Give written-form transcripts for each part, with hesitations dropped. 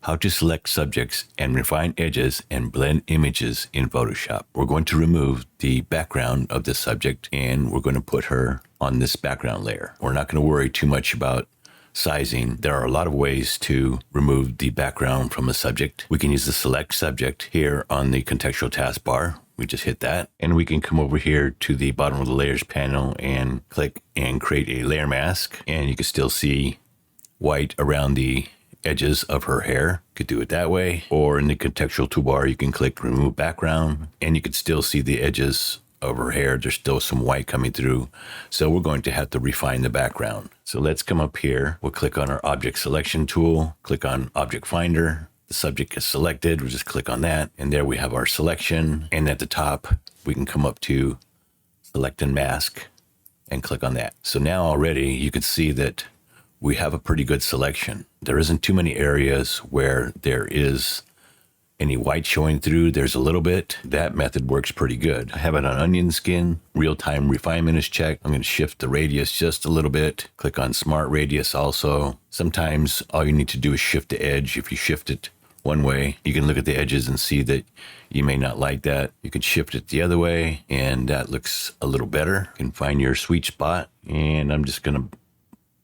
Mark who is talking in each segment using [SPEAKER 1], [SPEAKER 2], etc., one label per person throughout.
[SPEAKER 1] how to select subjects and refine edges and blend images in Photoshop. We're going to remove the background of the subject and we're going to put her on this background layer. We're not going to worry too much about sizing. There are a lot of ways to remove the background from a subject. We can use the select subject here on the contextual taskbar. We just hit that and we can come over here to the bottom of the layers panel and click and create a layer mask, and you can still see white around the edges of her hair. You could do it that way, or in the contextual toolbar you can click remove background and you can still see the edges of her hair. There's still some white coming through, so we're going to have to refine the background. So let's come up here, we'll click on our object selection tool, click on object finder. The subject is selected, we'll just click on that, and there we have our selection, and at the top we can come up to select and mask and click on that. So now already you can see that we have a pretty good selection. There isn't too many areas where there is any white showing through. There's a little bit. That method works pretty good. I have it on onion skin. Real-time refinement is checked. I'm going to shift the radius just a little bit. Click on smart radius also. Sometimes all you need to do is shift the edge. If you shift it one way, you can look at the edges and see that you may not like that. You can shift it the other way and that looks a little better. You can find your sweet spot, and I'm just going to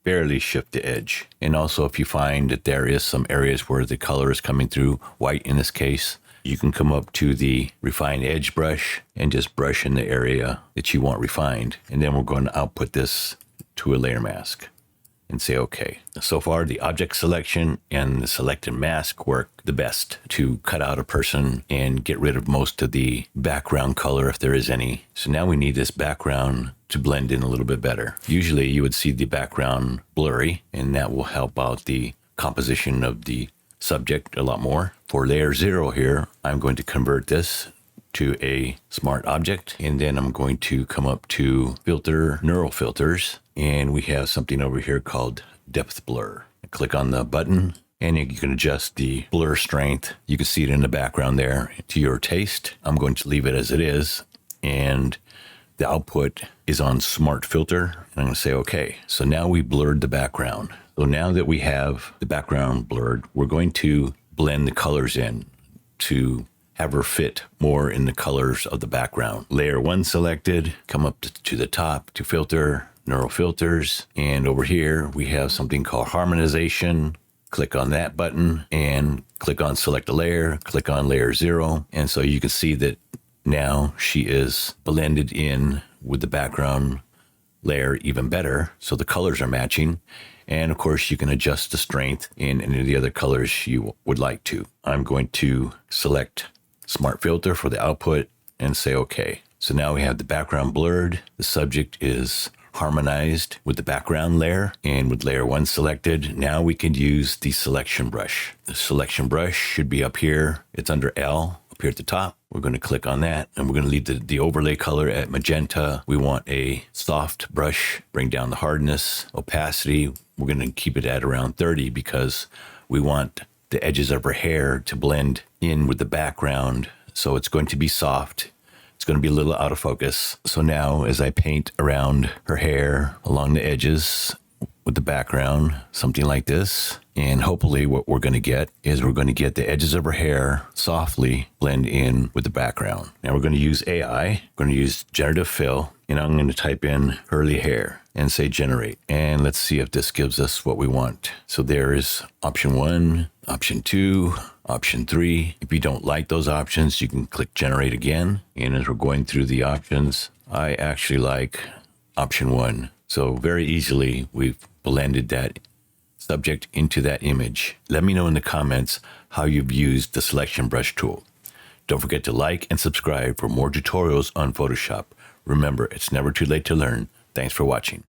[SPEAKER 1] barely shift the edge. And also, if you find that there is some areas where the color is coming through, white in this case, you can come up to the refine edge brush and just brush in the area that you want refined. And then we're going to output this to a layer mask and say okay. So far the object selection and the select and mask work the best to cut out a person and get rid of most of the background color if there is any. So now we need this background to blend in a little bit better. Usually you would see the background blurry, and that will help out the composition of the subject a lot more. For layer 0 here, I'm going to convert this to a smart object, and then I'm going to come up to filter, neural filters, and we have something over here called depth blur. Click on the button and you can adjust the blur strength. You can see it in the background there to your taste. I'm going to leave it as it is, and the output is on smart filter, and I'm going to say okay. So now we blurred the background. So now that we have the background blurred, we're going to blend the colors in to have her fit more in the colors of the background. Layer 1 selected, come up to the top to filter, neural filters, and over here we have something called harmonization. Click on that button and click on select a layer, click on layer 0, and so you can see that now she is blended in with the background layer even better, so the colors are matching. And of course you can adjust the strength in any of the other colors you would like to. I'm going to select smart filter for the output and say okay. So now we have the background blurred, the subject is harmonized with the background layer, and with layer 1 selected, now we can use the selection brush. The selection brush should be up here. It's under L up here at the top. We're going to click on that, and we're going to leave the overlay color at magenta. We want a soft brush, bring down the hardness, opacity. We're going to keep it at around 30 because we want the edges of her hair to blend in with the background. So it's going to be soft. It's going to be a little out of focus. So now as I paint around her hair along the edges with the background, something like this, and hopefully what we're going to get is we're going to get the edges of her hair softly blend in with the background. Now we're going to use AI. We're going to use Generative Fill, and I'm going to type in curly hair and say generate. And let's see if this gives us what we want. So there is option 1, option 2, option 3. If you don't like those options, you can click generate again. And as we're going through the options, I actually like option 1. So very easily we've blended that subject into that image. Let me know in the comments how you've used the selection brush tool. Don't forget to like and subscribe for more tutorials on Photoshop. Remember, it's never too late to learn. Thanks for watching.